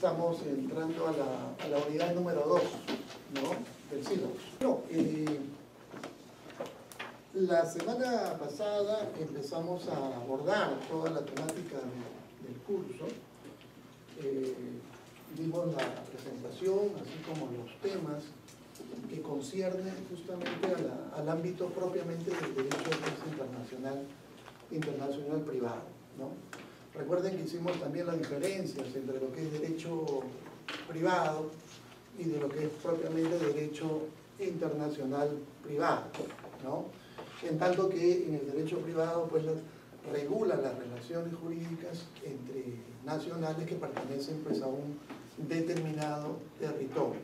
estamos entrando a la unidad número 2, ¿no?, del sílabus. No, la semana pasada empezamos a abordar toda la temática del curso. Dimos la presentación, así como los temas que conciernen justamente al ámbito propiamente del derecho internacional privado, ¿no? Recuerden que hicimos también las diferencias entre lo que es derecho privado y de lo que es propiamente derecho internacional privado, ¿no? En tanto que en el derecho privado pues regula las relaciones jurídicas entre nacionales que pertenecen pues a un determinado territorio.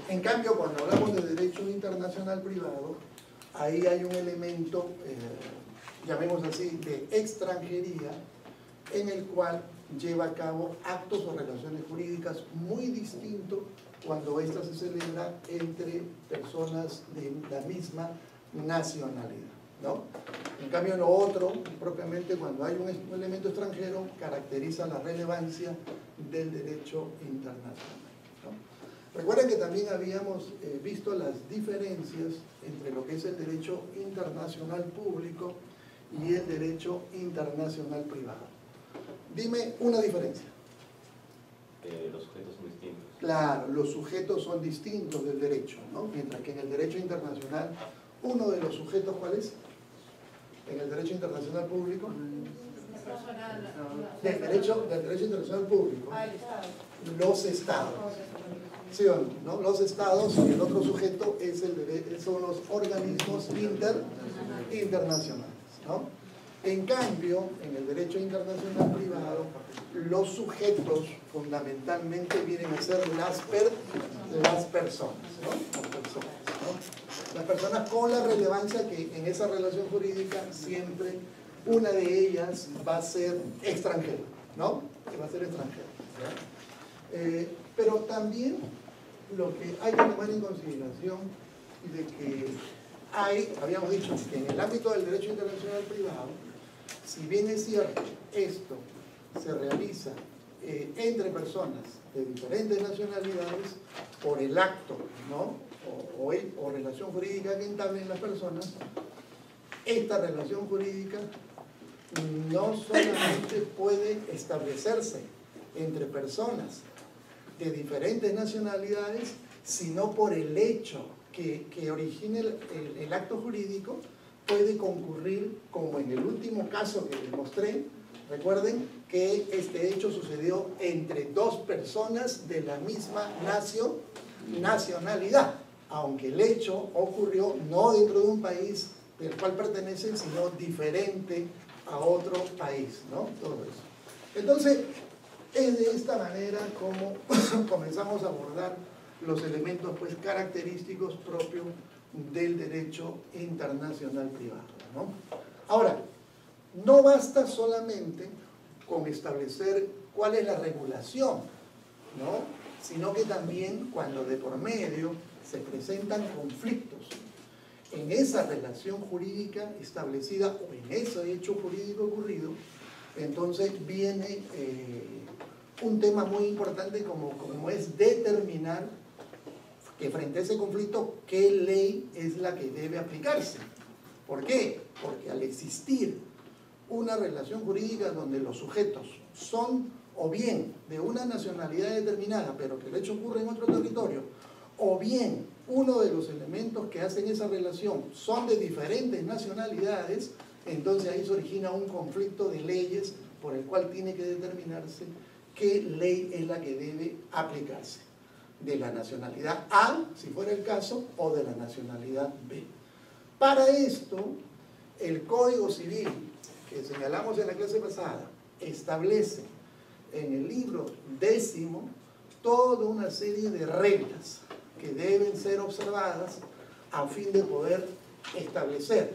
En cambio, cuando hablamos de derecho internacional privado, ahí hay un elemento, llamemos así, de extranjería, en el cual lleva a cabo actos o relaciones jurídicas muy distintos cuando ésta se celebra entre personas de la misma nacionalidad, ¿no? En cambio, lo otro, propiamente cuando hay un elemento extranjero, caracteriza la relevancia del derecho internacional, ¿no? Recuerden que también habíamos visto las diferencias entre lo que es el derecho internacional público y el derecho internacional privado. Dime una diferencia. Los sujetos son distintos. Claro, los sujetos son distintos del derecho, ¿no? Mientras que en el derecho internacional, uno de los sujetos, ¿cuál es? En el derecho internacional público. Del derecho internacional público. Los estados. ¿Sí o no? Los estados, y el otro sujeto es son los organismos internacionales, ¿no? En cambio, en el derecho internacional privado, los sujetos fundamentalmente vienen a ser las personas, ¿no? Las personas con la relevancia que en esa relación jurídica siempre una de ellas va a ser extranjera, ¿no? Que va a ser extranjera, ¿no? Pero también lo que hay que tomar en consideración de que habíamos dicho que en el ámbito del derecho internacional privado, si bien es cierto, esto se realiza entre personas de diferentes nacionalidades por el acto, ¿no?, o relación jurídica que entablen las personas, esta relación jurídica no solamente puede establecerse entre personas de diferentes nacionalidades, sino por el hecho que origine el acto jurídico, puede concurrir, como en el último caso que les mostré. Recuerden que este hecho sucedió entre dos personas de la misma nacionalidad, aunque el hecho ocurrió no dentro de un país del cual pertenecen, sino diferente a otro país, ¿no? Todo eso. Entonces, es de esta manera como comenzamos a abordar los elementos pues característicos propios del derecho internacional privado, ¿no? Ahora, no basta solamente con establecer cuál es la regulación, ¿no?, sino que también cuando de por medio se presentan conflictos en esa relación jurídica establecida o en ese hecho jurídico ocurrido, entonces viene un tema muy importante como es determinar que frente a ese conflicto, ¿qué ley es la que debe aplicarse? ¿Por qué? Porque al existir una relación jurídica donde los sujetos son o bien de una nacionalidad determinada, pero que el hecho ocurre en otro territorio, o bien uno de los elementos que hacen esa relación son de diferentes nacionalidades, entonces ahí se origina un conflicto de leyes por el cual tiene que determinarse qué ley es la que debe aplicarse, de la nacionalidad A, si fuera el caso, o de la nacionalidad B. Para esto, el Código Civil, que señalamos en la clase pasada, establece en el libro 10º toda una serie de reglas que deben ser observadas a fin de poder establecer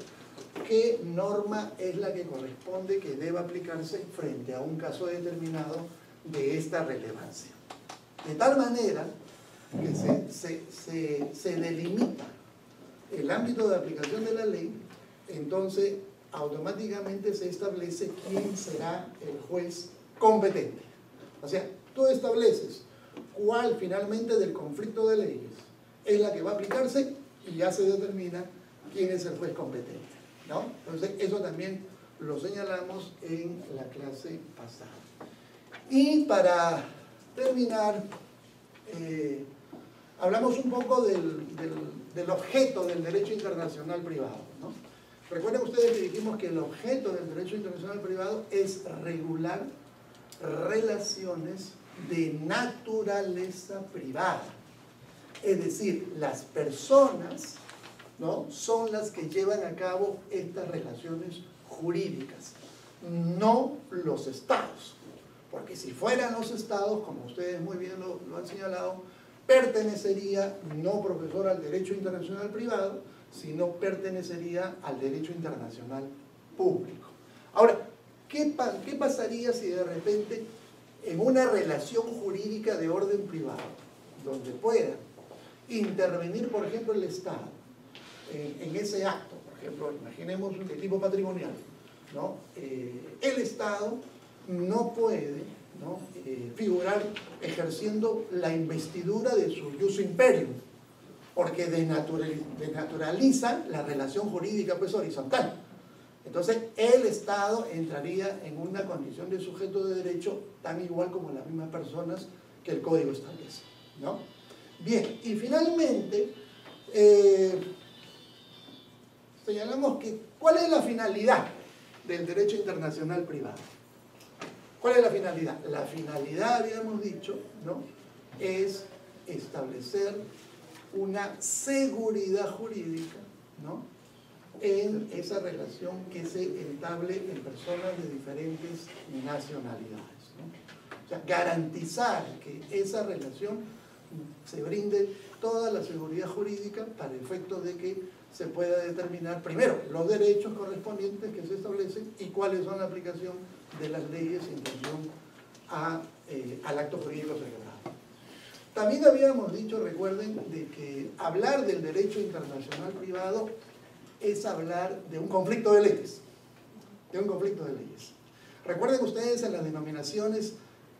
qué norma es la que corresponde que deba aplicarse frente a un caso determinado de esta relevancia. De tal manera que se delimita el ámbito de aplicación de la ley, entonces automáticamente se establece quién será el juez competente. O sea, tú estableces cuál finalmente del conflicto de leyes es la que va a aplicarse y ya se determina quién es el juez competente, ¿no? Entonces, eso también lo señalamos en la clase pasada. Y para terminar, hablamos un poco del objeto del derecho internacional privado, ¿no? Recuerden ustedes que dijimos que el objeto del derecho internacional privado es regular relaciones de naturaleza privada. Es decir, las personas, ¿no?, son las que llevan a cabo estas relaciones jurídicas, no los estados. Porque si fueran los estados, como ustedes muy bien lo han señalado, pertenecería no, profesor, al derecho internacional privado, sino pertenecería al derecho internacional público. Ahora, ¿qué pasaría si de repente en una relación jurídica de orden privado, donde pueda intervenir, por ejemplo, el Estado en ese acto, por ejemplo, imaginemos un tipo patrimonial, ¿no? El Estado no puede, ¿no?, figurar ejerciendo la investidura de su ius imperium, porque denaturaliza la relación jurídica, pues, horizontal. Entonces, el Estado entraría en una condición de sujeto de derecho tan igual como las mismas personas que el Código establece, ¿no? Bien, y finalmente, señalamos que ¿cuál es la finalidad del derecho internacional privado? ¿Cuál es la finalidad? La finalidad, habíamos dicho, ¿no?, es establecer una seguridad jurídica, ¿no?, en esa relación que se entable en personas de diferentes nacionalidades, ¿no? O sea, garantizar que esa relación se brinde toda la seguridad jurídica para el efecto de que se pueda determinar primero los derechos correspondientes que se establecen y cuáles son la aplicación de las leyes en función al acto jurídico celebrado. También habíamos dicho, recuerden, de que hablar del derecho internacional privado es hablar de un conflicto de leyes, Recuerden ustedes en las denominaciones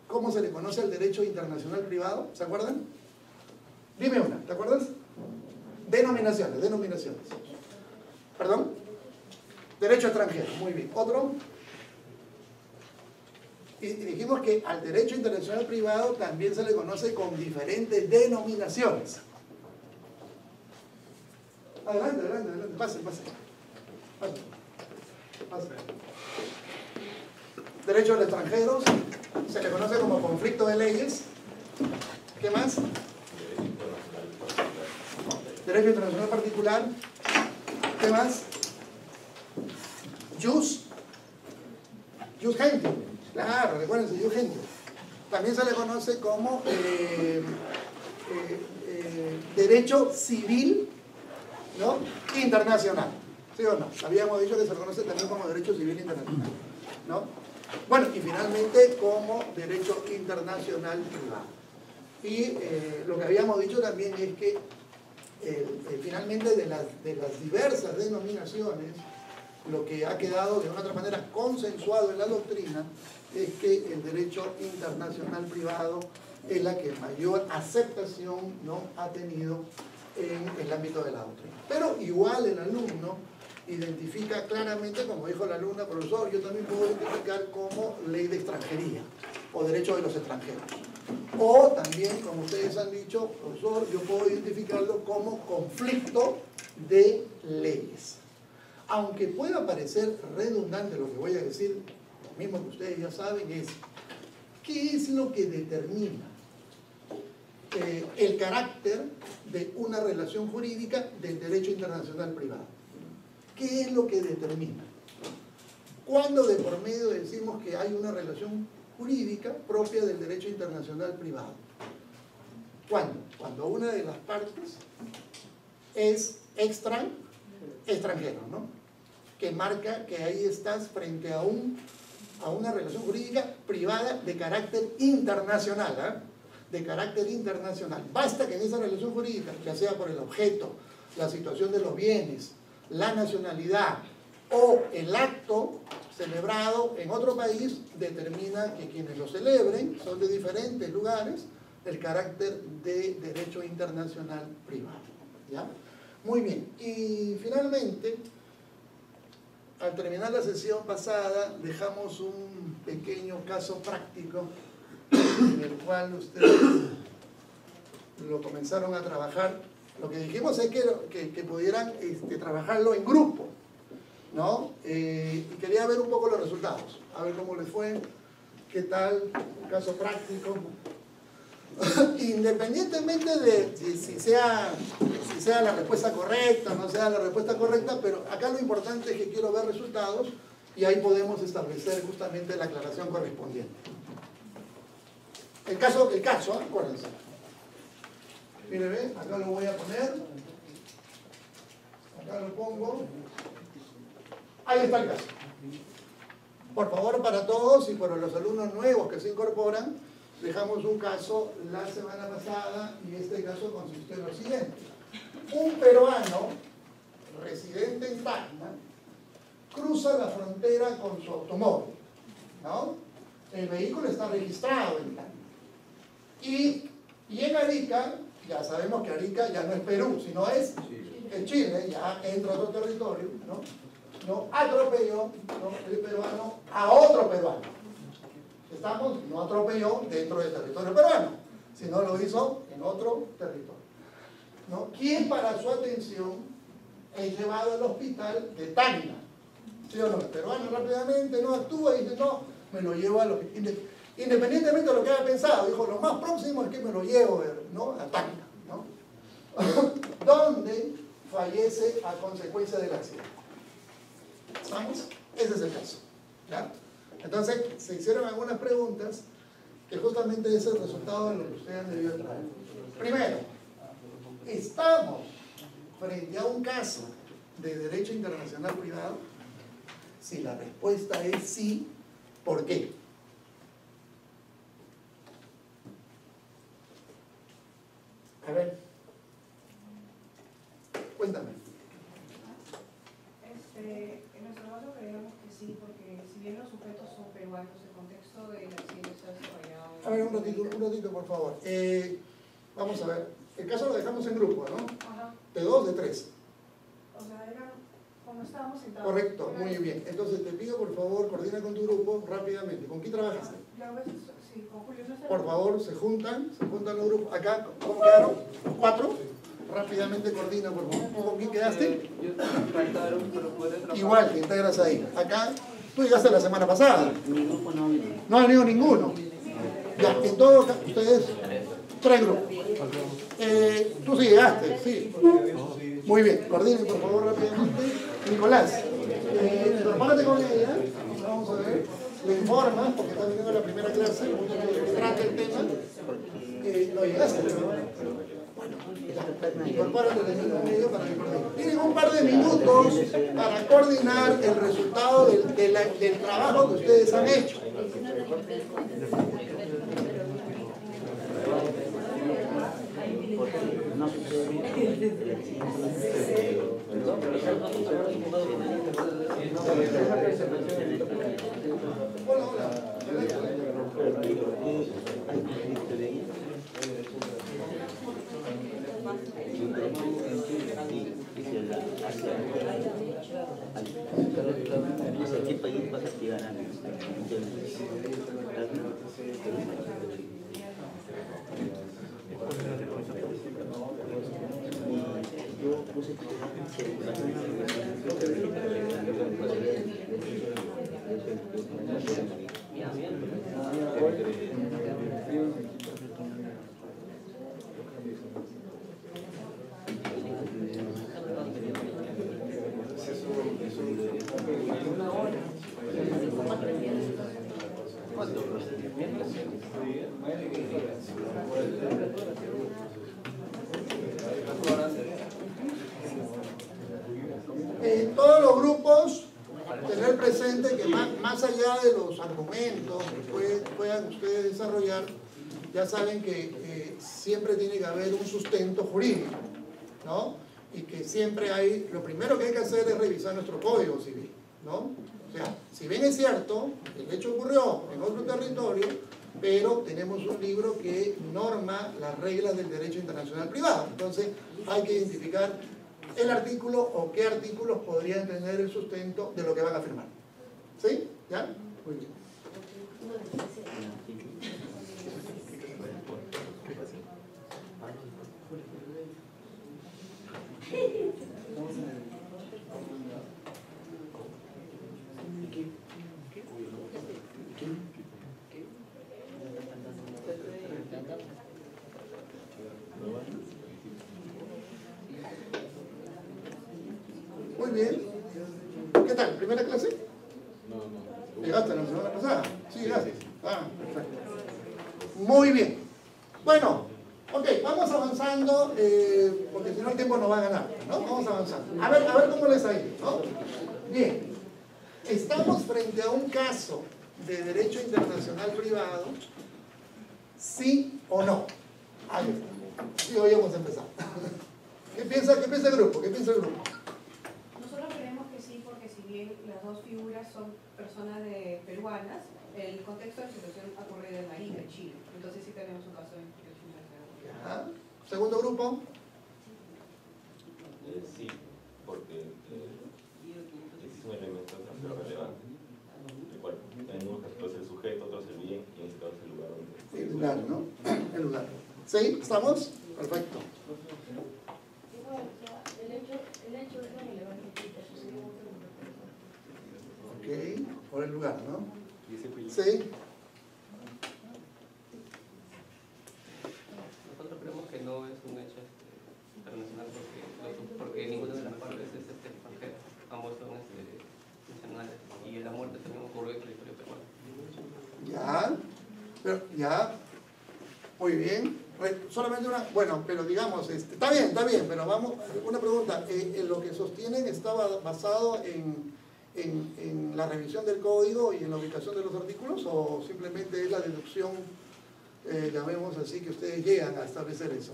cómo se le conoce al derecho internacional privado, ¿se acuerdan? Dime una, ¿te acuerdas? Denominaciones. ¿Perdón? Derecho extranjero, muy bien. ¿Otro? Y dijimos que al derecho internacional privado también se le conoce con diferentes denominaciones. Adelante, pase. Derecho de extranjeros se le conoce como conflicto de leyes. ¿Qué más? Derecho internacional particular. ¿Qué más? Jus gentium. Claro, recuérdense, jus gentium. También se le conoce como derecho civil, ¿no?, internacional. ¿Sí o no? Habíamos dicho que se le conoce también como derecho civil internacional, ¿no? Bueno, y finalmente como derecho internacional privado. Y lo que habíamos dicho también es que finalmente de las diversas denominaciones, lo que ha quedado de una otra manera consensuado en la doctrina es que el derecho internacional privado es la que mayor aceptación, ¿no?, ha tenido en el ámbito de la doctrina. Pero igual el alumno identifica claramente, como dijo la alumna, profesor, yo también puedo identificar como ley de extranjería o derecho de los extranjeros. O también, como ustedes han dicho, profesor, yo puedo identificarlo como conflicto de leyes. Aunque pueda parecer redundante lo que voy a decir, lo mismo que ustedes ya saben, es ¿qué es lo que determina el carácter de una relación jurídica del derecho internacional privado? ¿Qué es lo que determina? ¿Cuándo de por medio decimos que hay una relación jurídica propia del derecho internacional privado? ¿Cuándo? Cuando una de las partes es extranjero, ¿no?, que marca que ahí estás frente a una relación jurídica privada de carácter internacional, ¿eh?, de carácter internacional. Basta que en esa relación jurídica, ya sea por el objeto, la situación de los bienes, la nacionalidad, o el acto celebrado en otro país determina que quienes lo celebren son de diferentes lugares, el carácter de derecho internacional privado. ¿Ya? Muy bien. Y finalmente, al terminar la sesión pasada, dejamos un pequeño caso práctico en el cual ustedes lo comenzaron a trabajar. Lo que dijimos es que pudieran trabajarlo en grupo, ¿no? Y quería ver un poco los resultados, a ver cómo les fue, qué tal, un caso práctico. Independientemente de si sea la respuesta correcta o no sea la respuesta correcta, pero acá lo importante es que quiero ver resultados y ahí podemos establecer justamente la aclaración correspondiente. El caso, acuérdense. Miren, ¿ven? Acá lo voy a poner. Acá lo pongo. Ahí está el caso. Por favor, para todos y para los alumnos nuevos que se incorporan, dejamos un caso la semana pasada y este caso consistió en lo siguiente. Un peruano residente en Tacna cruza la frontera con su automóvil, ¿no? El vehículo está registrado en Tacna. Y en Arica, ya sabemos que Arica ya no es Perú, sino es en Chile, ya entra a otro territorio, ¿no? No atropelló, ¿no?, el peruano a otro peruano. Estamos, no atropelló dentro del territorio peruano, sino lo hizo en otro territorio, ¿no? Quien para su atención es llevado al hospital de Tacna. ¿Sí o no? El peruano rápidamente no actúa y dice, no, me lo llevo al hospital. Independientemente de lo que haya pensado, dijo, lo más próximo es que me lo llevo, ¿no?, a Tacna, ¿no? Donde fallece a consecuencia del accidente. ¿Estamos? Ese es el caso, ¿ya? Entonces, se hicieron algunas preguntas que justamente es el resultado de lo que ustedes han debido traer. Primero, ¿estamos frente a un caso de derecho internacional privado? Si la respuesta es sí, ¿por qué? A ver, cuéntame. En nuestro caso creemos que sí, porque si bien los sujetos son peruanos, el contexto del accidente está desarrollado. A ver, un ratito, por favor. Vamos a ver. El caso lo dejamos en grupo, ¿no? Ajá. De 2, de 3. O sea, era como estábamos sentados. Correcto, muy bien. Entonces te pido, por favor, coordina con tu grupo rápidamente. ¿Con quién trabajaste? Yo a veces, sí, con Julio. No sé. Por favor, se juntan los grupos. Acá, ¿cómo quedaron? 4. Rápidamente coordina, por favor. ¿Con quién quedaste? Igual, te integras ahí. Acá, tú llegaste la semana pasada. Mi grupo no vino. No ha venido ninguno. Ya, en todo caso, ustedes, 3 grupos. Tú sí llegaste, sí. Muy bien, coordinen por favor rápidamente. Nicolás, prepárate con ella. Vamos a ver. Le informas, porque está viniendo la primera clase, trata el tema. No llegaste, incorpórate de minuto y medio para que coordinen. Tienen un par de minutos para coordinar el resultado del trabajo que ustedes han hecho. ¿Qué país vas a activar? Yo puse En todos los grupos, tener presente que más allá de los argumentos que puedan ustedes desarrollar, ya saben que siempre tiene que haber un sustento jurídico, ¿no? Y que siempre hay, lo primero que hay que hacer es revisar nuestro Código Civil, ¿no? O sea, si bien es cierto, el hecho ocurrió en otro territorio, pero tenemos un libro que norma las reglas del derecho internacional privado. Entonces, hay que identificar el artículo o qué artículos podrían tener el sustento de lo que van a firmar. ¿Sí? ¿Ya? Muy bien. Muy bien. ¿Qué tal? ¿Primera clase? No. ¿Llegaste la semana pasada? Sí, gracias. Ah, perfecto. Muy bien. Bueno, ok, vamos avanzando, porque si no el tiempo nos va a ganar, ¿no? Vamos avanzando. A ver cómo les ha ido, ¿no? Bien. Estamos frente a un caso de derecho internacional privado, ¿sí o no? Ahí está. Sí, hoy vamos a empezar. ¿Qué piensa el grupo? ¿Qué piensa el grupo? Nosotros creemos que sí, porque si bien las dos figuras son personas peruanas, el contexto de la situación ha ocurrido en Arica, en Chile. Entonces sí tenemos un caso de derecho internacional. Ya. ¿Segundo grupo? Sí, porque existe un elemento extranjero relevante. Igual, en unos casos es el sujeto, otros el bien, y en este caso es el lugar donde... El lugar, ¿no? El lugar. ¿Sí? ¿Estamos? Perfecto. El hecho es relevante que sucedió en otro lugar. Ok, por el lugar, ¿no? Sí. Nosotros creemos que no es un hecho internacional porque ninguna de las partes es extranjera, ambos son nacionales y la muerte también ocurrió en territorio peruano. Ya, pero ya, muy bien. Solamente una, bueno, pero digamos, está bien, pero vamos, una pregunta, ¿lo que sostienen estaba basado en la revisión del código y en la ubicación de los artículos o simplemente es la deducción, llamemos así, que ustedes llegan a establecer eso?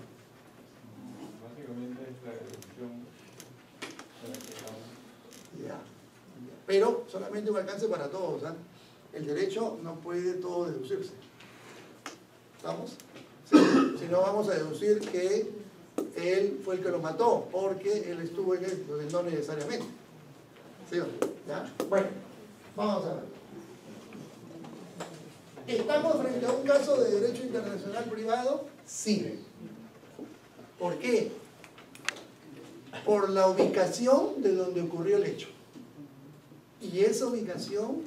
Básicamente es la deducción de la que estamos. Ya. Pero solamente un alcance para todos, ¿eh? El derecho no puede todo deducirse. ¿Estamos? Sí. Si no, vamos a deducir que él fue el que lo mató, porque él estuvo en esto, no necesariamente. ¿Sí? ¿Ya? Bueno, vamos a ver. ¿Estamos frente a un caso de derecho internacional privado? Sí. ¿Por qué? Por la ubicación de donde ocurrió el hecho. Y esa ubicación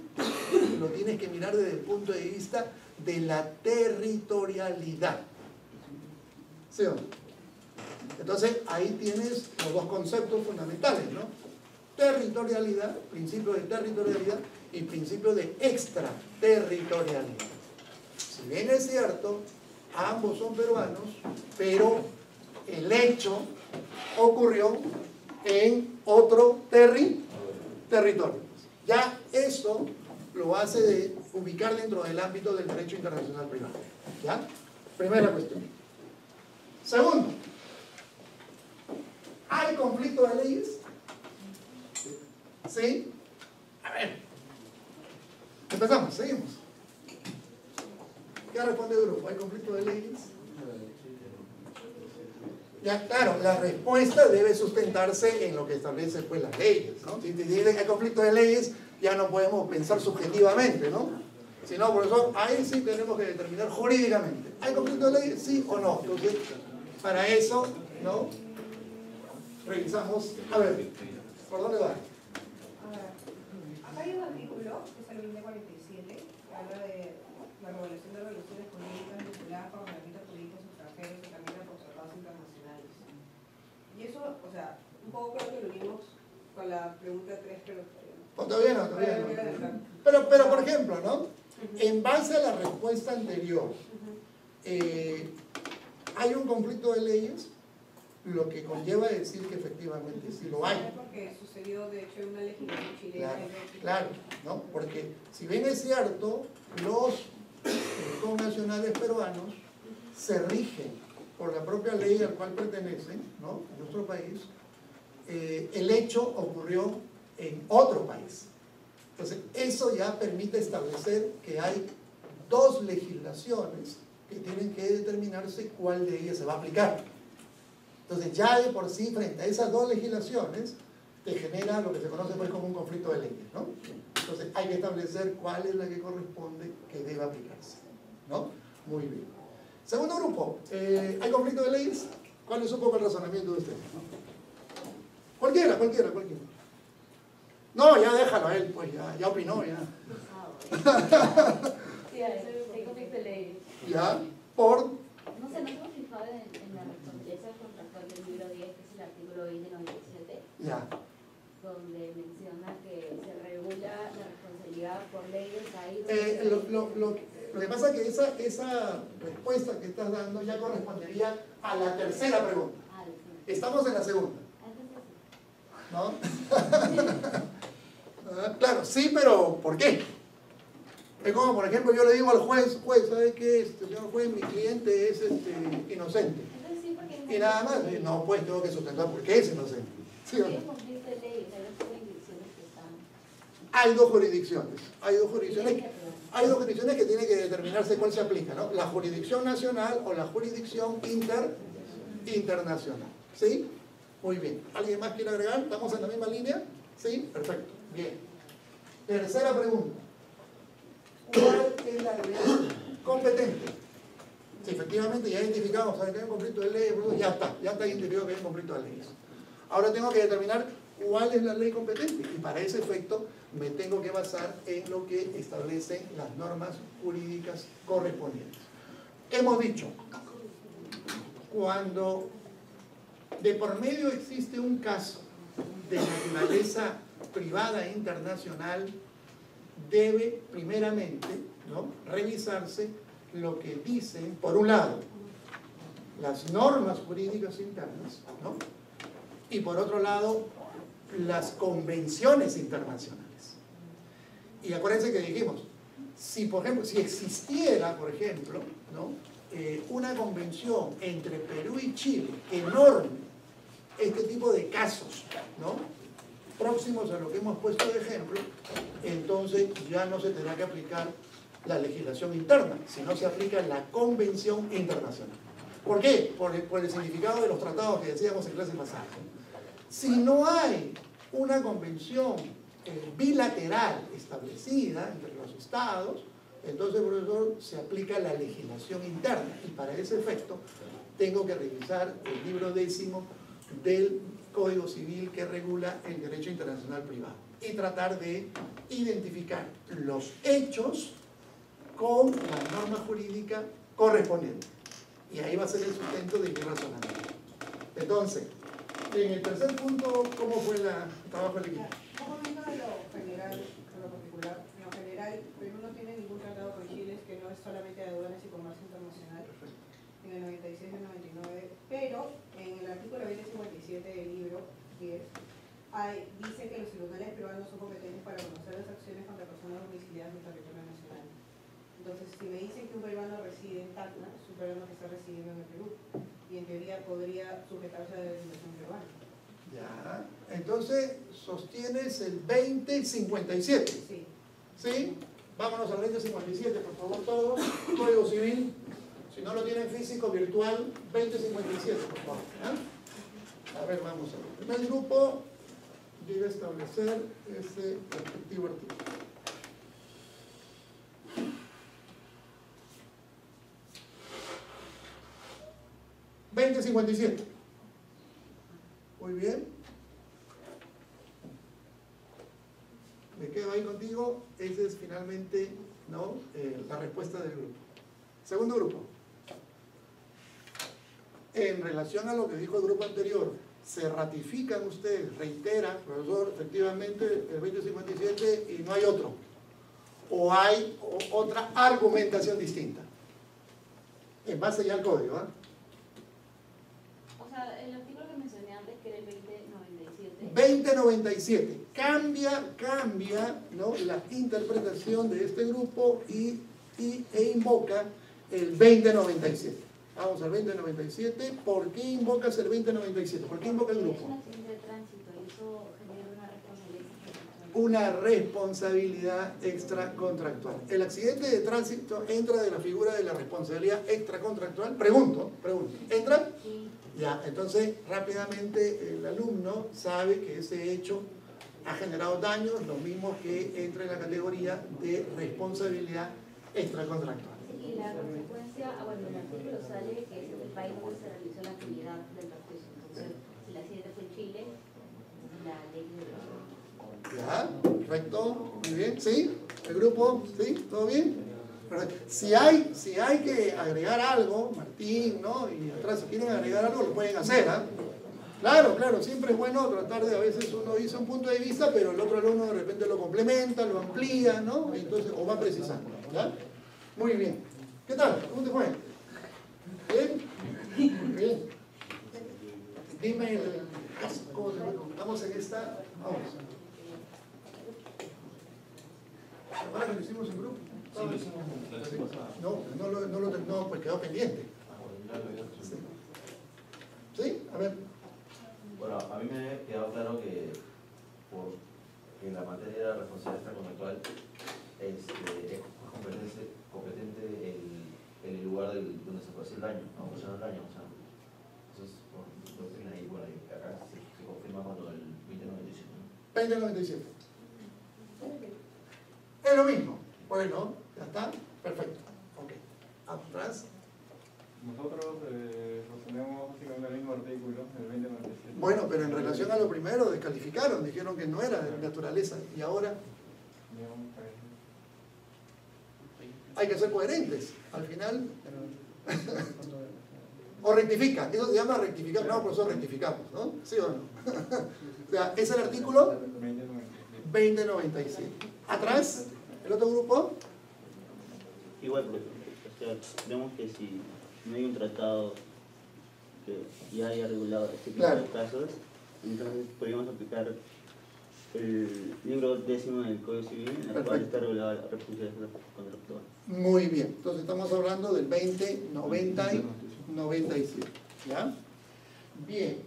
lo tienes que mirar desde el punto de vista de la territorialidad. ¿Sí o no? Entonces, ahí tienes los dos conceptos fundamentales, ¿no? Territorialidad, principio de territorialidad y principio de extraterritorialidad. Si bien es cierto, ambos son peruanos, pero el hecho ocurrió en otro territorio. Ya eso lo hace de ubicar dentro del ámbito del derecho internacional privado. ¿Ya? Primera cuestión. Segundo, ¿hay conflicto de leyes? ¿Sí? A ver. Empezamos, seguimos. ¿Qué responde el grupo? ¿Hay conflicto de leyes? Ya, claro, la respuesta debe sustentarse en lo que establece pues las leyes, ¿no? Si te dicen que hay conflicto de leyes, ya no podemos pensar subjetivamente, ¿no? Si no, por eso ahí sí tenemos que determinar jurídicamente. ¿Hay conflicto de leyes? ¿Sí o no? Entonces, para eso, ¿no? Revisamos. A ver, ¿por dónde va? A ver, acá hay un artículo, que es el 2047, que habla de la regulación de relaciones jurídicas vinculadas con organismos jurídicos extranjeros y también con tratados internacionales. Y eso, o sea, un poco creo que lo vimos con la pregunta 3, pero... Todavía no. Pero, por ejemplo, ¿no? En base a la respuesta anterior, ¿hay un conflicto de leyes? Lo que conlleva decir que efectivamente sí lo hay. Porque sucedió, de hecho, en una legislación chilena. Claro, ¿no? Porque si bien es cierto, los connacionales peruanos se rigen por la propia ley al cual pertenecen, ¿no? En nuestro país, el hecho ocurrió en otro país. Entonces, eso ya permite establecer que hay dos legislaciones que tienen que determinarse cuál de ellas se va a aplicar. Entonces, ya de por sí, frente a esas dos legislaciones, te genera lo que se conoce pues como un conflicto de leyes, ¿no? Entonces, hay que establecer cuál es la que corresponde que debe aplicarse, ¿no? Muy bien. Segundo grupo, ¿hay conflicto de leyes? ¿Cuál es un poco el razonamiento de ustedes? Cualquiera. No, ya déjalo a él, pues ya opinó, ya. Sí, hay conflicto de leyes. Ya, por... No sé, nos hemos fijado en la responsabilidad contractual del libro 10, que es el artículo 2097, Ya. donde menciona que se regula la responsabilidad por leyes ahí. Lo que pasa es que esa respuesta que estás dando ya correspondería a la tercera pregunta. Estamos en la segunda, ¿no? Claro, sí, pero ¿por qué? Es como, por ejemplo, yo le digo al juez, ¿sabe qué? Señor juez, mi cliente es inocente. Entonces, sí, porque Y nada más, no, pues tengo que sustentar por qué es inocente. ¿Sí o no? hay conflicto de leyes, hay dos jurisdicciones que están. Hay dos jurisdicciones que tienen que determinarse cuál se aplica, ¿no? La jurisdicción nacional o la jurisdicción internacional. ¿Sí? Muy bien. ¿Alguien más quiere agregar? ¿Estamos en la misma línea? ¿Sí? Perfecto. Bien. Tercera pregunta. ¿Cuál es la ley competente? Si efectivamente ya identificamos, ¿saben que hay un conflicto de leyes? Ya está identificado que hay un conflicto de leyes. Ahora tengo que determinar cuál es la ley competente y para ese efecto me tengo que basar en lo que establecen las normas jurídicas correspondientes. Hemos dicho, cuando de por medio existe un caso de naturaleza privada e internacional, debe primeramente, ¿no?, revisarse lo que dicen, por un lado, las normas jurídicas internas, ¿no?, y por otro lado, las convenciones internacionales. Y acuérdense que dijimos, si por ejemplo, si existiera, por ejemplo, ¿no?, una convención entre Perú y Chile que norme este tipo de casos, ¿no?, próximos a lo que hemos puesto de ejemplo, entonces ya no se tendrá que aplicar la legislación interna, sino se aplica la convención internacional. ¿Por qué? Por el significado de los tratados que decíamos en clase pasada. Si no hay una convención bilateral establecida entre los estados, entonces, profesor, se aplica la legislación interna y para ese efecto tengo que revisar el libro 10º del Código Civil que regula el derecho internacional privado y tratar de identificar los hechos con la norma jurídica correspondiente. Y ahí va a ser el sustento de mi razonamiento. Entonces, en el tercer punto, ¿cómo fue el trabajo del equipo? Un momento de lo general, de lo particular. En lo general, Perú no tiene ningún tratado con Chile que no es solamente de aduanas y comercio internacional. En el 96 y el 99, pero en el artículo 2057 del libro 10 dice que los tribunales peruanos son competentes para conocer las acciones contra personas domiciliadas en el territorio nacional. Entonces, si me dicen que un peruano reside en Tacna, es un peruano que está residiendo en el Perú y en teoría podría sujetarse a la legislación peruana. Ya, entonces sostienes el 2057. Sí. ¿Sí? Vámonos al 2057, por favor, todos. Código Civil. Si no lo tienen físico, virtual, 2057, por favor. ¿Ya? A ver, vamos a ver. El primer grupo debe establecer ese respectivo artículo. $20.57. Muy bien. Me quedo ahí contigo. Esa es finalmente, ¿no?, la respuesta del grupo. Segundo grupo. En relación a lo que dijo el grupo anterior, ¿se ratifican ustedes, reiteran, profesor, efectivamente el 2057 y no hay otro? ¿O hay otra argumentación distinta? En base ya al código, ¿eh? O sea, el artículo que mencioné antes, que era el 2097. 2097. Cambia, ¿no?, la interpretación de este grupo e invoca el 2097. Vamos al 2097. ¿Por qué invocas el 2097? ¿Por qué invoca el Es grupo? un accidente de tránsito y eso genera una responsabilidad. una responsabilidad extracontractual. ¿El accidente de tránsito entra de la figura de la responsabilidad extracontractual? Pregunto. ¿Entra? Sí. Ya, entonces rápidamente el alumno sabe que ese hecho ha generado daños, lo mismo que entra en la categoría de responsabilidad extracontractual. Y la consecuencia, bueno, en el artículo sale que es el país donde se realizó la actividad del perjuicio. Entonces, si el accidente fue en Chile, la ley de... Ya, correcto, muy bien, ¿sí? ¿El grupo? ¿Sí? ¿Todo bien? Si hay que agregar algo, Martín, ¿no? Y atrás, si quieren agregar algo, lo pueden hacer, ¿ah? Claro, siempre es bueno tratar de, a veces uno dice un punto de vista, pero el otro alumno de repente lo complementa, lo amplía, ¿no? Entonces, o va precisando, ¿ya? Muy bien. ¿Qué tal? ¿Cómo te fue? ¿Bien? Muy bien. Dime el caso, ¿cómo te fue? Vamos en esta, vamos. ¿Ahora que lo hicimos en grupo? No, pues quedó pendiente. ¿Sí? A ver. Bueno, a mí me ha quedado claro que en la materia de la responsabilidad extracontractual es competente el lugar donde se puede hacer el daño, no ocasionar el daño. O sea, eso es lo que tienen ahí, bueno, y acá se confirma cuando el 2097. 2097. Es lo mismo. Bueno, ya está. Perfecto. Ok. Atrás. Nosotros sostenemos básicamente el mismo artículo, el 2097. Bueno, pero en relación a lo primero, descalificaron, dijeron que no era de naturaleza. Y ahora hay que ser coherentes. Al final, o rectifican. Eso se llama rectificar. No, por eso rectificamos, ¿no? ¿Sí o no? O sea, es el artículo 2097. Atrás, el otro grupo. Igual, o sea, vemos que si no hay un tratado que ya haya regulado este tipo de casos, entonces podríamos aplicar el libro 10º del Código Civil, en el cual está regulada la responsabilidad contractual. Muy bien, entonces estamos hablando del 2097, ¿ya? Bien.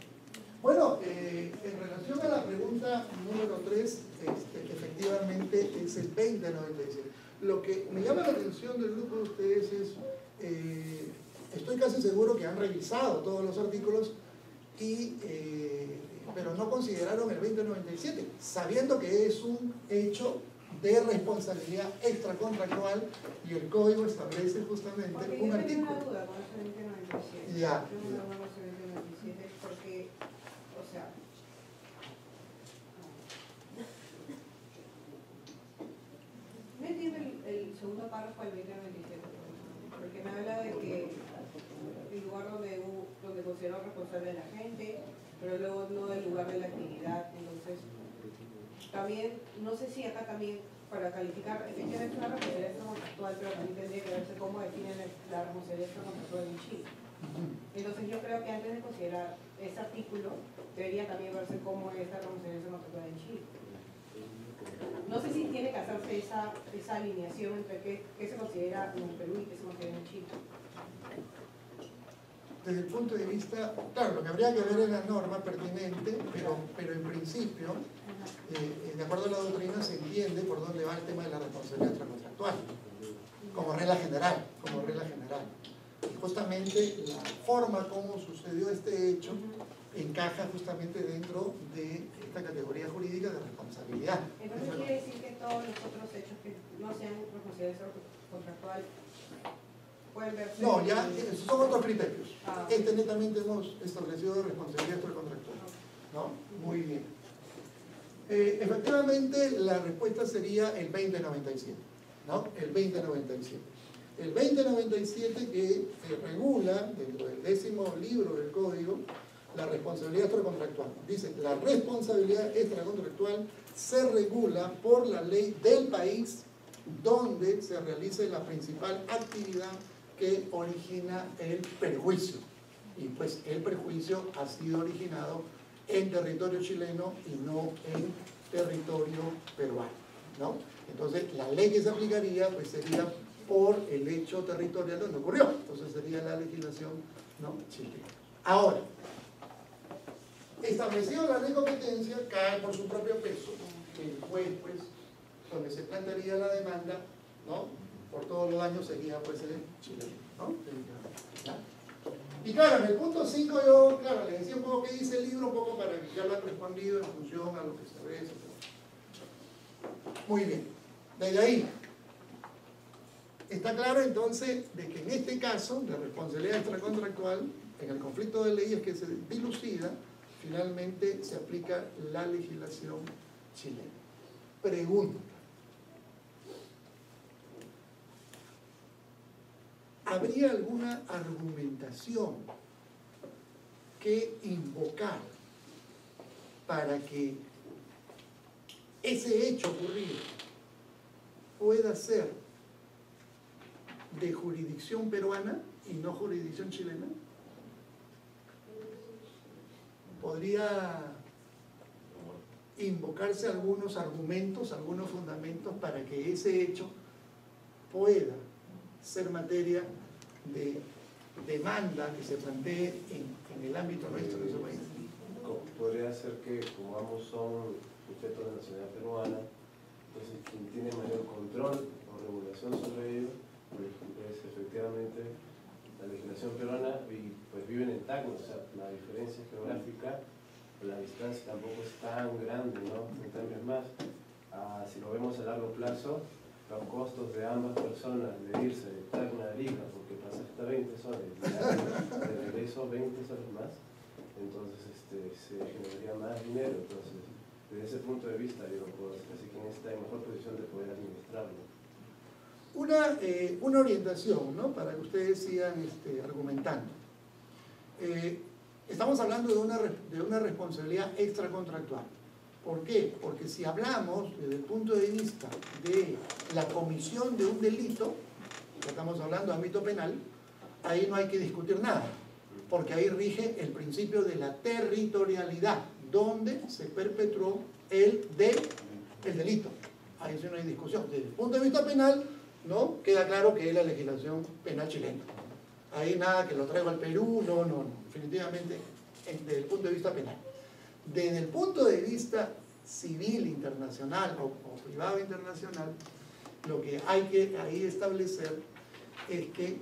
Bueno, en relación a la pregunta número 3, efectivamente es el 2097. Lo que me llama la atención del grupo de ustedes es, estoy casi seguro que han revisado todos los artículos, pero no consideraron el 2097, sabiendo que es un hecho de responsabilidad extracontractual y el código establece justamente un artículo. Yo tengo una duda con ese 2097. Ya. Tengo una duda con ese 2097 porque, o sea, no entiendo el segundo párrafo del 2097, porque me habla de que el lugar donde considero responsable a la gente, pero luego no del lugar de la actividad. Entonces, también, no sé si acá también, para calificar, efectivamente es una responsabilidad extracontractual, pero también tendría que verse cómo definen la responsabilidad extracontractual en Chile. Entonces, yo creo que antes de considerar ese artículo, debería también verse cómo es la responsabilidad extracontractual en Chile. No sé si tiene que hacerse esa alineación entre qué se considera en el Perú y qué se considera en Chile. Desde el punto de vista, claro, lo que habría que ver es la norma pertinente, pero en principio, de acuerdo a la doctrina, se entiende por dónde va el tema de la responsabilidad extracontractual, como regla general. Y justamente la forma como sucedió este hecho encaja justamente dentro de esta categoría jurídica de responsabilidad. Entonces quiere decir que todos los otros hechos que no sean responsabilidad extracontractual pueden verse... No, ya esos son otros criterios. Ah. Netamente hemos establecido responsabilidad extracontractual, ¿no? Muy bien. Efectivamente, la respuesta sería el 2097, ¿no? El 2097. El 2097 que regula, dentro del 10º libro del Código, la responsabilidad extracontractual. Dice, la responsabilidad extracontractual se regula por la ley del país donde se realice la principal actividad que origina el perjuicio. Y pues el perjuicio ha sido originado en territorio chileno y no en territorio peruano, ¿no? Entonces, la ley que se aplicaría pues sería por el hecho territorial donde ocurrió. Entonces sería la legislación, ¿no?, chilena. Ahora, establecido la ley de competencia, cae por su propio peso el juez, pues, donde se plantearía la demanda, ¿no? Por todos los daños sería, pues, el chileno, ¿no? ¿Ya? Y claro, en el punto 5 yo, claro, les decía un poco qué dice el libro, un poco para que ya lo han respondido en función a lo que se ve, etc. Muy bien. Desde ahí, está claro entonces de que en este caso de responsabilidad extracontractual, en el conflicto de leyes que se dilucida, finalmente se aplica la legislación chilena. Pregunta. ¿Habría alguna argumentación que invocar para que ese hecho ocurrido pueda ser de jurisdicción peruana y no jurisdicción chilena? ¿Podría invocarse algunos argumentos, algunos fundamentos para que ese hecho pueda ser materia de demanda que se plantee en el ámbito nuestro de ese país? Podría ser que, como ambos son sujetos de nacionalidad peruana, entonces quien tiene mayor control o regulación sobre ello, pues efectivamente la legislación peruana, y pues viven en Tacna, o sea, la diferencia geográfica, la distancia tampoco es tan grande, ¿no? En cambio es más, si lo vemos a largo plazo, los costos de ambas personas de irse de Tacna a Arica, porque pasa hasta 20 soles, de regreso 20 soles más, entonces se generaría más dinero. Entonces, desde ese punto de vista, yo no puedo decir, así que está en mejor posición de poder administrarlo. Una orientación, ¿no? Para que ustedes sigan argumentando. Estamos hablando de una responsabilidad extracontractual. ¿Por qué? Porque si hablamos desde el punto de vista de la comisión de un delito, estamos hablando de ámbito penal, ahí no hay que discutir nada, porque ahí rige el principio de la territorialidad, donde se perpetró el delito. Ahí sí no hay discusión. Desde el punto de vista penal, ¿no? Queda claro que es la legislación penal chilena. Ahí nada que lo traigo al Perú, no, definitivamente desde el punto de vista penal. Desde el punto de vista civil internacional o privado internacional, lo que hay que ahí establecer es que,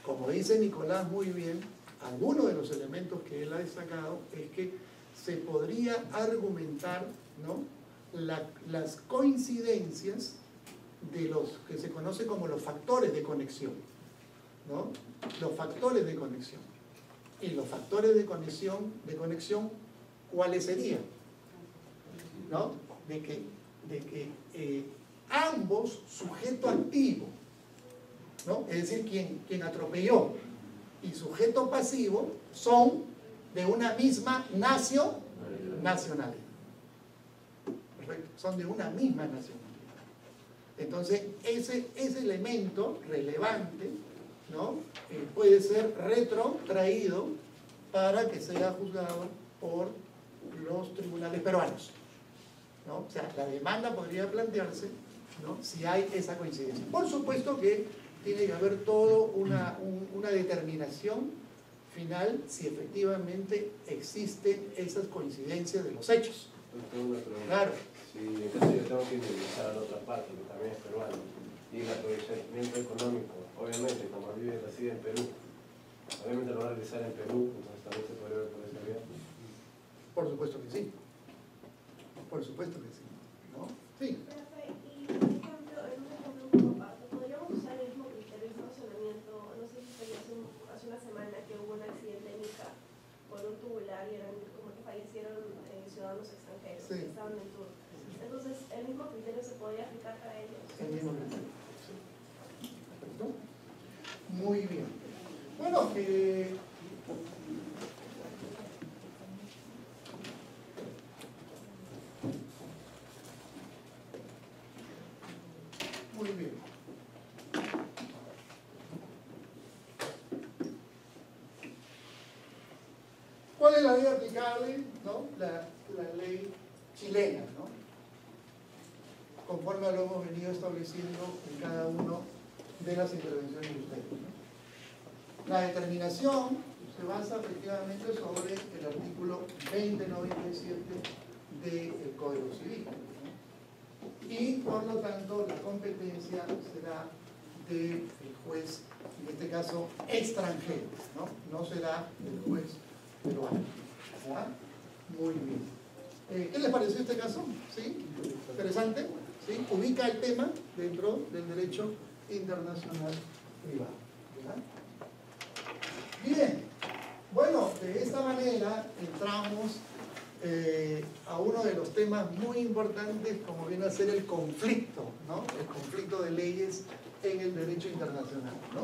como dice Nicolás muy bien, algunos de los elementos que él ha destacado es que se podría argumentar, ¿no? Las coincidencias de los que se conoce como los factores de conexión, ¿no? Los factores de conexión. Y los factores de conexión, ¿cuáles serían? ¿No? De que ambos, sujeto activo, ¿no? Es decir, quien atropelló y sujeto pasivo son de una misma nacionalidad. Perfecto. Son de una misma nacionalidad. Entonces, ese elemento relevante, ¿no? Puede ser retrotraído para que sea juzgado por los tribunales peruanos, ¿no? O sea, la demanda podría plantearse, ¿no? Si hay esa coincidencia. Por supuesto que tiene que haber todo una determinación final si efectivamente existen esas coincidencias de los hechos. Tengo una pregunta. Claro. Si en caso yo tengo que indemnizar a la otra parte, que también es peruana, y el aprovechamiento económico, obviamente, como vive y reside en Perú, obviamente lo va a realizar en Perú, entonces también se podría ver por esa vía. Por supuesto que sí. Por supuesto que sí. ¿No? Sí. Y, por ejemplo, en un ejemplo un poco aparte, podríamos usar el mismo criterio de razonamiento. No sé si fue hace una semana que hubo un accidente en Ica por un tubular y eran como que fallecieron ciudadanos extranjeros que estaban en tour. Entonces, el mismo criterio se podría aplicar para ellos. El mismo criterio. Sí. Perfecto. Muy bien. Bueno, muy bien. ¿Cuál es la ley aplicable? ¿No? La ley chilena, ¿no? Conforme lo hemos venido estableciendo en cada uno de las intervenciones de ustedes, ¿no? La determinación se basa efectivamente sobre el artículo 2097 del Código Civil, ¿no? y por lo tanto la competencia será del juez, en este caso extranjero, ¿no? No será del juez peruano. ¿Ya? Muy bien. ¿Qué les pareció este caso? ¿Sí? ¿Interesante? ¿Sí? Ubica el tema dentro del derecho internacional privado. ¿Ya? Bien. Bueno, de esta manera entramos a uno de los temas muy importantes, como viene a ser el conflicto, ¿no? El conflicto de leyes en el derecho internacional, ¿no?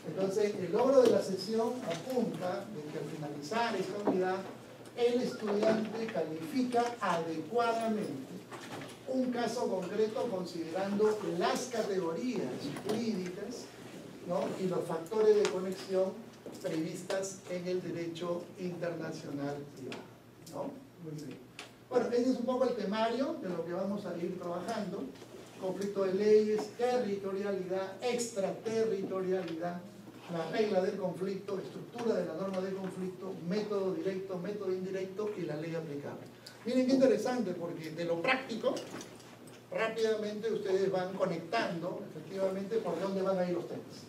Entonces, el logro de la sesión apunta de que al finalizar esta unidad, el estudiante califica adecuadamente un caso concreto considerando las categorías jurídicas, ¿no? Y los factores de conexión previstas en el derecho internacional privado, ¿no? Muy bien. Bueno, este es un poco el temario de lo que vamos a ir trabajando. Conflicto de leyes, territorialidad, extraterritorialidad, la regla del conflicto, estructura de la norma de conflicto, método directo, método indirecto y la ley aplicable. Miren qué interesante, porque de lo práctico, rápidamente ustedes van conectando efectivamente por dónde van a ir los temas.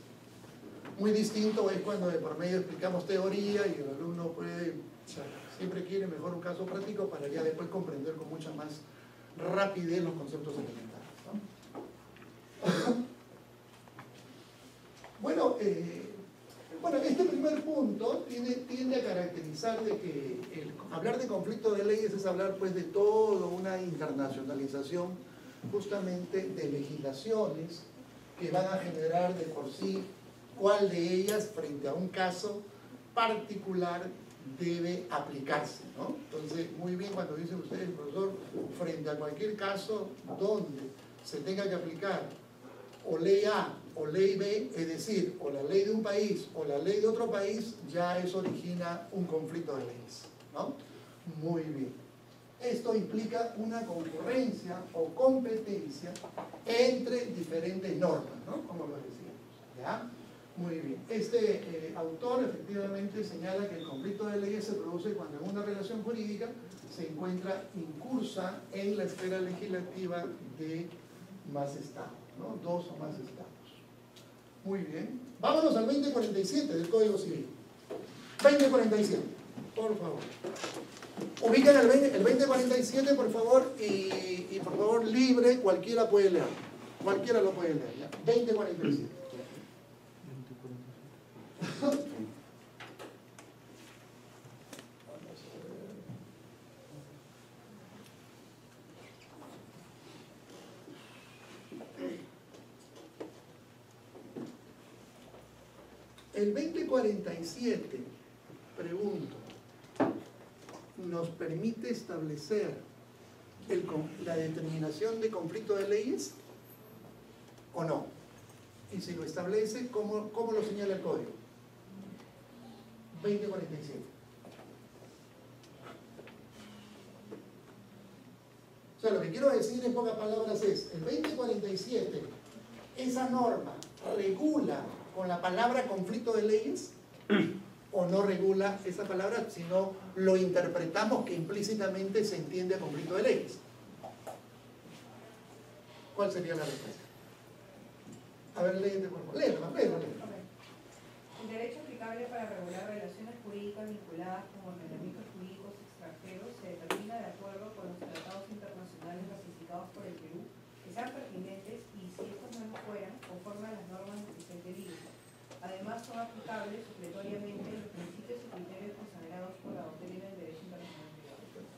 Muy distinto es cuando de por medio explicamos teoría y el alumno puede, siempre quiere mejor un caso práctico para ya después comprender con mucha más rapidez los conceptos elementales, ¿no? Bueno, este primer punto tiende a caracterizar de que hablar de conflicto de leyes es hablar pues de toda una internacionalización justamente de legislaciones que van a generar de por sí cuál de ellas frente a un caso particular debe aplicarse, ¿no? Entonces, muy bien cuando dicen ustedes, profesor, frente a cualquier caso donde se tenga que aplicar o ley A o ley B, es decir, o la ley de un país o la ley de otro país, ya eso origina un conflicto de leyes, ¿no? Muy bien. Esto implica una concurrencia o competencia entre diferentes normas, ¿no? Como lo decíamos, ¿ya? Muy bien. Este autor efectivamente señala que el conflicto de leyes se produce cuando en una relación jurídica se encuentra incursa en la esfera legislativa de más estados, ¿no? Dos o más estados. Muy bien. Vámonos al 2047 del Código Civil. 2047, por favor. Ubican el 2047, por favor, y por favor, libre, cualquiera puede leer. Cualquiera lo puede leer, ¿ya? 2047. El 2047, pregunto, ¿nos permite establecer la determinación de conflicto de leyes o no? Y si lo establece, ¿cómo lo señala el código? 2047. O sea, lo que quiero decir en pocas palabras es, el 2047, esa norma regula con la palabra conflicto de leyes o no regula esa palabra, sino lo interpretamos que implícitamente se entiende conflicto de leyes. ¿Cuál sería la respuesta? A ver, léete por favor. Léelo. El derecho aplicable para regular relaciones jurídicas vinculadas con ordenamientos jurídicos extranjeros se determina de acuerdo con los tratados internacionales ratificados por el Perú, que sean pertinentes y, si estos no lo fueran, conforme a las normas del presente libro. Además, son aplicables supletoriamente los principios y criterios consagrados por la doctrina del derecho internacional privado.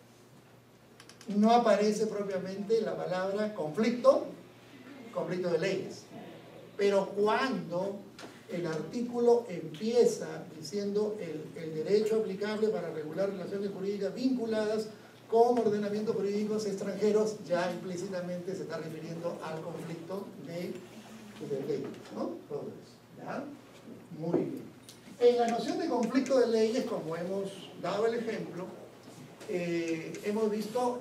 No aparece propiamente la palabra conflicto de leyes. Pero cuando el artículo empieza diciendo el derecho aplicable para regular relaciones jurídicas vinculadas con ordenamientos jurídicos extranjeros, ya implícitamente se está refiriendo al conflicto de leyes, ¿no? Todo eso, ¿ya? Muy bien. En la noción de conflicto de leyes, como hemos dado el ejemplo, hemos visto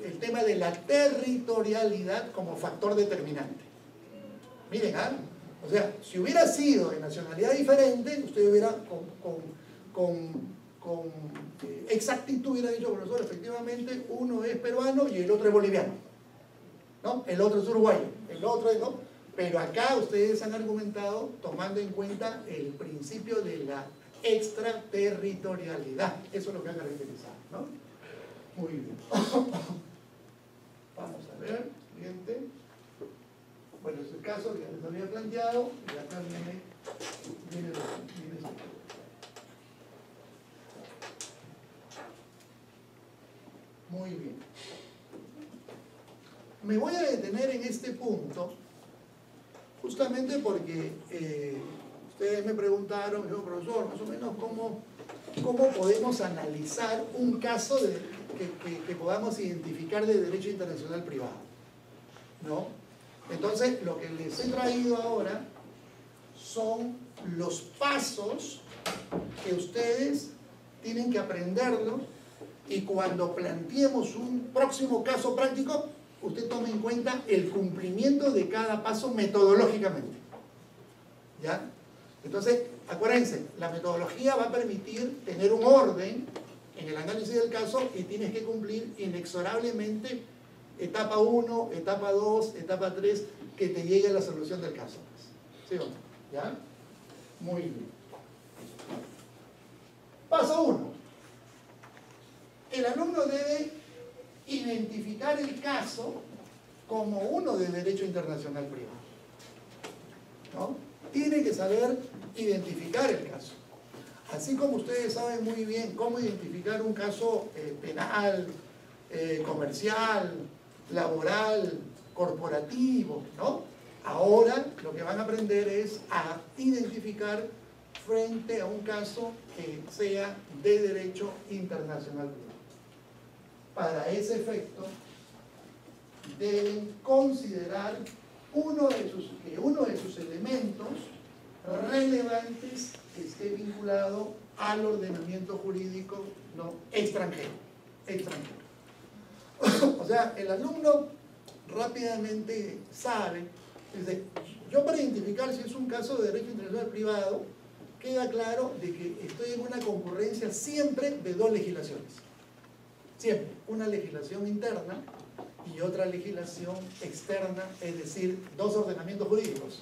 el tema de la territorialidad como factor determinante. Miren, o sea, si hubiera sido de nacionalidad diferente, usted hubiera con exactitud hubiera dicho, profesor, efectivamente uno es peruano y el otro es boliviano. ¿no? El otro es uruguayo, el otro es, ¿no? Pero acá ustedes han argumentado tomando en cuenta el principio de la extraterritorialidad. Eso es lo que han caracterizado, ¿no? Muy bien. Vamos a ver, siguiente. Bueno, es el caso que ya les había planteado, y acá viene esto. Muy bien. Me voy a detener en este punto, justamente porque ustedes me preguntaron, yo, profesor, más o menos cómo podemos analizar un caso que podamos identificar de derecho internacional privado, ¿no? Entonces, lo que les he traído ahora son los pasos que ustedes tienen que aprenderlos, y cuando planteemos un próximo caso práctico, usted tome en cuenta el cumplimiento de cada paso metodológicamente. ¿Ya? Entonces, acuérdense, la metodología va a permitir tener un orden en el análisis del caso y tienes que cumplir inexorablemente etapa 1, etapa 2, etapa 3, que te llegue a la solución del caso. ¿Sí o no? ¿Ya? Muy bien. Paso 1. El alumno debe identificar el caso como uno de derecho internacional privado, ¿no? Tiene que saber identificar el caso. Así como ustedes saben muy bien cómo identificar un caso penal, comercial, laboral, corporativo, ¿no? Ahora lo que van a aprender es a identificar frente a un caso que sea de derecho internacional privado. Para ese efecto, deben considerar que uno de sus elementos relevantes esté vinculado al ordenamiento jurídico, ¿no?, extranjero. O sea, el alumno rápidamente sabe, dice, yo para identificar si es un caso de derecho internacional privado, queda claro de que estoy en una concurrencia siempre de dos legislaciones. Siempre, una legislación interna y otra legislación externa, es decir, dos ordenamientos jurídicos.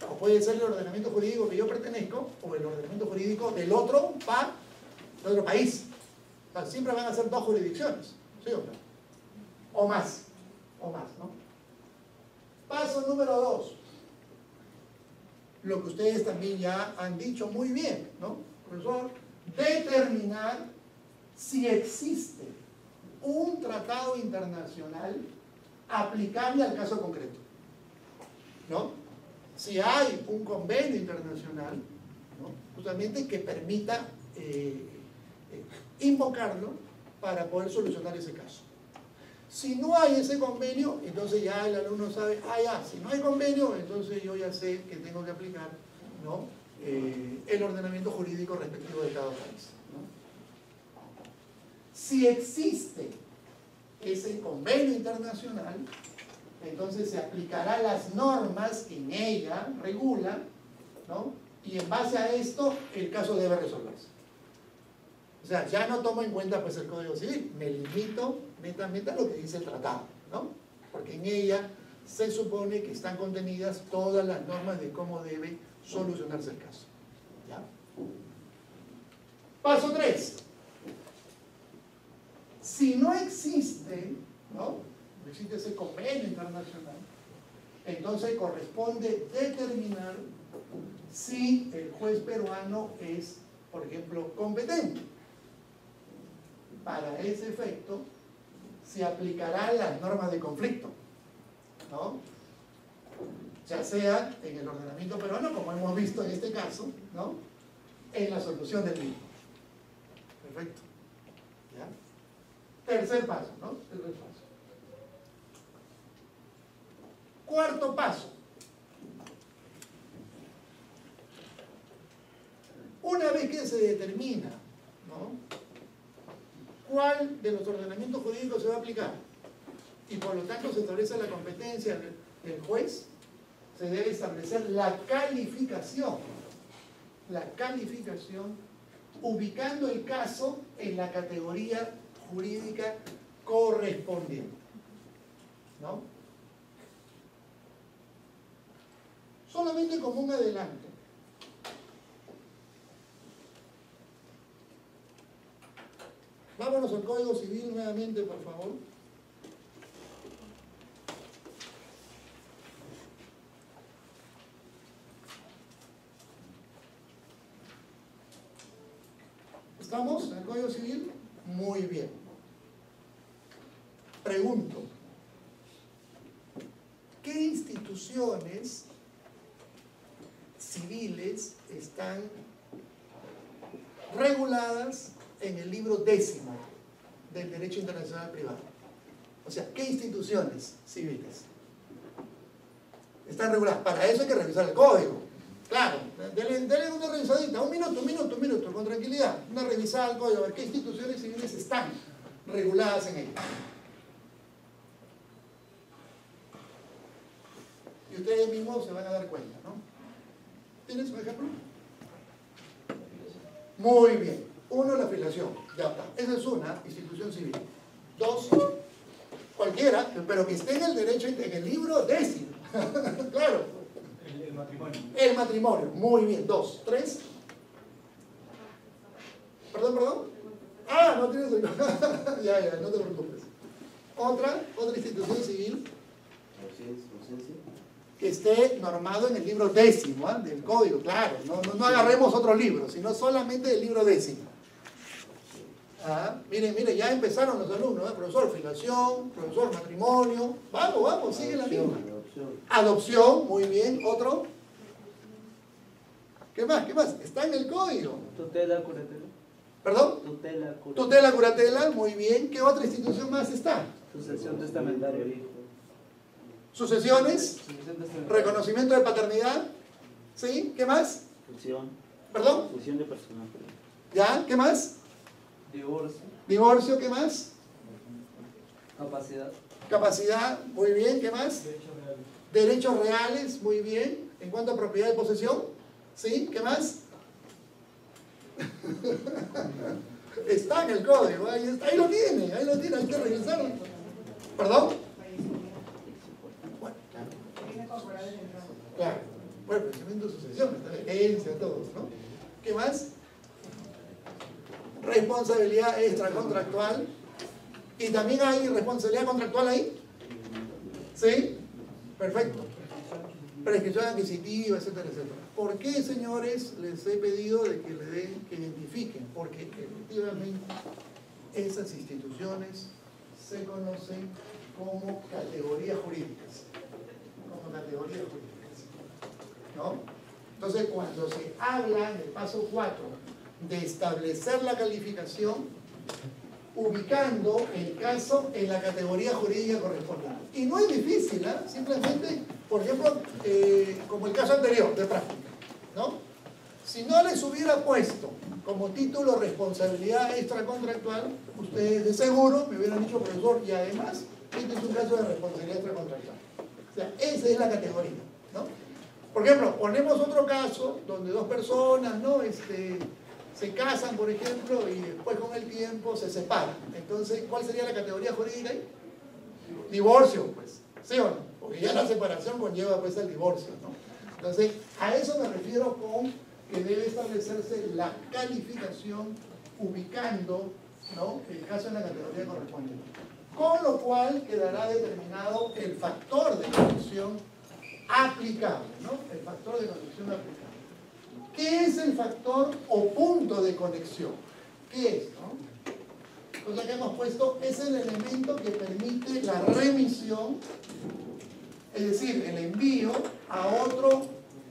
O puede ser el ordenamiento jurídico que yo pertenezco o el ordenamiento jurídico del otro país. O sea, siempre van a ser dos jurisdicciones, ¿sí o no? O más, ¿no? Paso número 2. Lo que ustedes también ya han dicho muy bien, ¿no, profesor? Determinar si existe un tratado internacional aplicable al caso concreto, ¿no? Si hay un convenio internacional, ¿no?, justamente que permita invocarlo para poder solucionar ese caso. Si no hay ese convenio, entonces ya el alumno sabe, si no hay convenio, entonces yo ya sé que tengo que aplicar, ¿no?, el ordenamiento jurídico respectivo de cada país, ¿no? Si existe ese convenio internacional, entonces se aplicarán las normas que en ella regula, ¿no?, y en base a esto el caso debe resolverse. O sea, ya no tomo en cuenta pues el Código Civil, me limito netamente a lo que dice el tratado, ¿no? Porque en ella se supone que están contenidas todas las normas de cómo debe solucionarse el caso. ¿Ya? Paso 3. Si no existe, ¿no?, no existe ese convenio internacional, entonces corresponde determinar si el juez peruano es, por ejemplo, competente. Para ese efecto se aplicarán las normas de conflicto, ¿no?, ya sea en el ordenamiento peruano, como hemos visto en este caso, ¿no?, en la solución del mismo. Perfecto. ¿Ya? Tercer paso, ¿no? Tercer paso. Cuarto paso. Una vez que se determina, ¿no?, cuál de los ordenamientos jurídicos se va a aplicar y por lo tanto se establece la competencia del juez, se debe establecer la calificación, ubicando el caso en la categoría jurídica correspondiente, ¿no? Solamente como un adelanto. Vámonos al Código Civil nuevamente, por favor. ¿Estamos en el Código Civil? Muy bien. Pregunto, ¿qué instituciones civiles están reguladas en el libro 10º del Derecho Internacional Privado? O sea, ¿qué instituciones civiles están reguladas? Para eso hay que revisar el código. Claro, denle una revisadita, un minuto, con tranquilidad. Una revisada al código, a ver qué instituciones civiles están reguladas en él. Y ustedes mismos se van a dar cuenta, ¿no? ¿Tienes un ejemplo? Muy bien. 1, la afiliación. Ya está. Esa es una institución civil. 2, cualquiera, pero que esté en el derecho, en el libro 10º. Claro. El matrimonio. El matrimonio. Muy bien. 2. 3. Perdón. Ah, no tienes el... ya, no te preocupes. Otra institución civil que esté normado en el libro 10º, ¿eh? Del código, claro. No agarremos otro libro, sino solamente el libro 10º. Miren, ya empezaron los alumnos, ¿eh? Profesor filiación, profesor matrimonio. Vamos, sigue la misma. Adopción, muy bien. Otro. ¿Qué más? Está en el código. Tutela, curatela. ¿Perdón? Tutela, curatela, muy bien. ¿Qué otra institución más está? Sucesión testamentaria. Sucesiones. Reconocimiento de paternidad. ¿Sí? ¿Qué más? Fusión. ¿Perdón? Fusión de personas. ¿Ya? ¿Qué más? Divorcio, ¿qué más? Capacidad, muy bien, ¿qué más? Derechos reales, muy bien. En cuanto a propiedad de posesión, ¿sí? ¿Qué más? Está en el código, ahí lo tiene, hay que revisarlo. ¿Perdón? Bueno, claro. Bueno, pensamiento de sucesión, herencia, todos, ¿no? ¿Qué más? Responsabilidad extracontractual. ¿Y también hay responsabilidad contractual ahí? ¿Sí? Perfecto. Prescripción adquisitiva, etcétera. ¿Por qué, señores, les he pedido de que identifiquen? Porque efectivamente esas instituciones se conocen como categorías jurídicas. ¿No? Entonces, cuando se habla en el paso 4 de establecer la calificación, ubicando el caso en la categoría jurídica correspondiente. Y no es difícil, ¿eh? Simplemente, por ejemplo, como el caso anterior de práctica, ¿no? Si no les hubiera puesto como título responsabilidad extracontractual, ustedes de seguro me hubieran dicho, profesor, y además, este es un caso de responsabilidad extracontractual. O sea, esa es la categoría, ¿no? Por ejemplo, ponemos otro caso donde dos personas, ¿no? Se casan, por ejemplo, y después con el tiempo se separan. Entonces, ¿cuál sería la categoría jurídica ahí? Divorcio, pues. ¿Sí o no? Porque ya la separación conlleva pues el divorcio, ¿no? Entonces, a eso me refiero con que debe establecerse la calificación ubicando, ¿no?, el caso en la categoría correspondiente. Con lo cual quedará determinado el factor de conexión aplicable, ¿no? El factor de conexión aplicable. ¿Qué es el factor o punto de conexión? ¿Qué es? ¿No? Cosa que hemos puesto es el elemento que permite la remisión, es decir, el envío a otro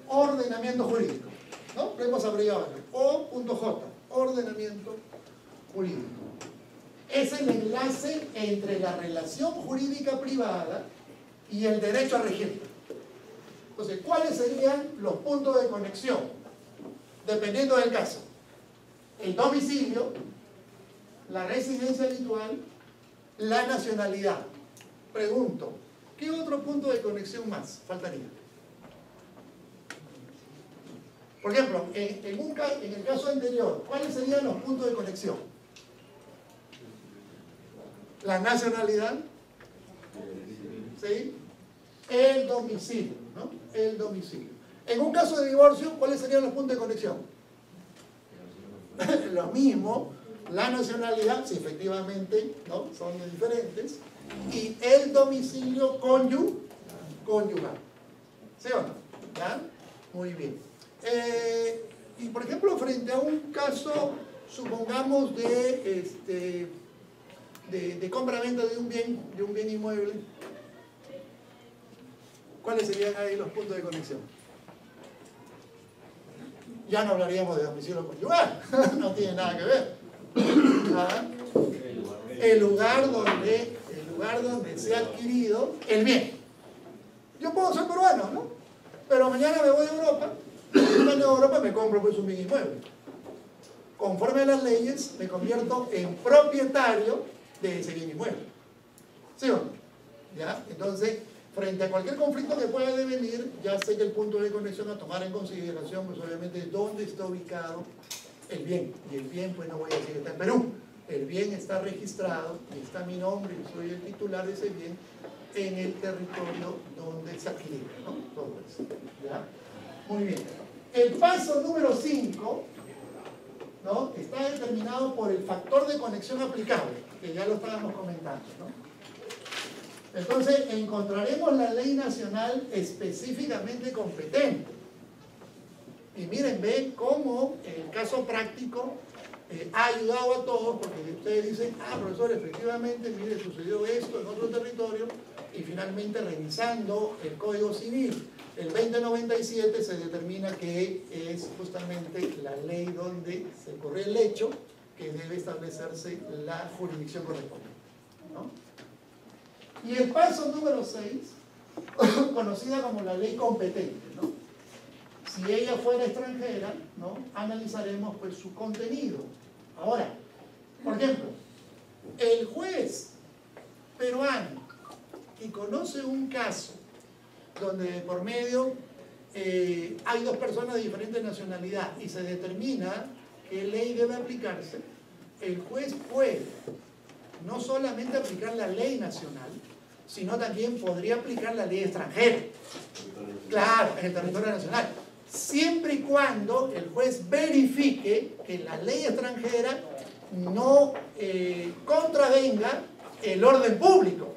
ordenamiento jurídico, ¿no? Lo hemos abreviado O.J, ordenamiento jurídico. Es el enlace entre la relación jurídica privada y el derecho a regirla. Entonces, ¿cuáles serían los puntos de conexión? Dependiendo del caso, el domicilio, la residencia habitual, la nacionalidad. Pregunto, ¿qué otro punto de conexión más faltaría? Por ejemplo, en el caso anterior, ¿cuáles serían los puntos de conexión? La nacionalidad, ¿sí? El domicilio, ¿no? El domicilio. En un caso de divorcio, ¿cuáles serían los puntos de conexión? Lo mismo, la nacionalidad, si efectivamente, ¿no?, son diferentes, y el domicilio conyugal. ¿Sí o no? ¿Ya? Muy bien. Y por ejemplo, frente a un caso, supongamos de compra-venta de un bien inmueble, ¿cuáles serían ahí los puntos de conexión? Ya no hablaríamos de domicilio conyugal, no tiene nada que ver. ¿Ah? El lugar donde se ha adquirido el bien. Yo puedo ser peruano, ¿no? Pero mañana me voy a Europa, y en Europa me compro pues un bien inmueble. Conforme a las leyes, me convierto en propietario de ese bien inmueble. ¿Sí o no? ¿Ya? Entonces, frente a cualquier conflicto que pueda devenir, ya sé que el punto de conexión a tomar en consideración, pues obviamente es dónde está ubicado el bien. Y el bien, pues no voy a decir que está en Perú. El bien está registrado, y está mi nombre, y soy el titular de ese bien, en el territorio donde se adquiere, ¿no? Todo eso. ¿Ya? Muy bien. El paso número 5, ¿no?, está determinado por el factor de conexión aplicable, que ya lo estábamos comentando, ¿no? Entonces, encontraremos la ley nacional específicamente competente. Y miren, ven cómo el caso práctico ha ayudado a todos, porque ustedes dicen, profesor, efectivamente, mire, sucedió esto en otro territorio, y finalmente revisando el Código Civil, el 2097, se determina que es justamente la ley donde se ocurrió el hecho que debe establecerse la jurisdicción correspondiente, ¿no? Y el paso número 6, conocida como la ley competente, ¿no? Si ella fuera extranjera, ¿no?, analizaremos pues su contenido. Ahora, por ejemplo, el juez peruano que conoce un caso donde por medio hay dos personas de diferente nacionalidad y se determina qué ley debe aplicarse, el juez puede no solamente aplicar la ley nacional, sino también podría aplicar la ley extranjera. Claro, en el territorio nacional. Siempre y cuando el juez verifique que la ley extranjera no contravenga el orden público.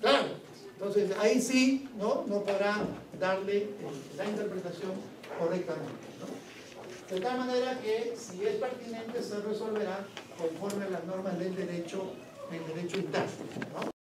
Claro. Entonces, ahí sí, no podrá darle la interpretación correctamente, ¿no? De tal manera que, si es pertinente, se resolverá conforme a las normas del derecho interno, ¿no?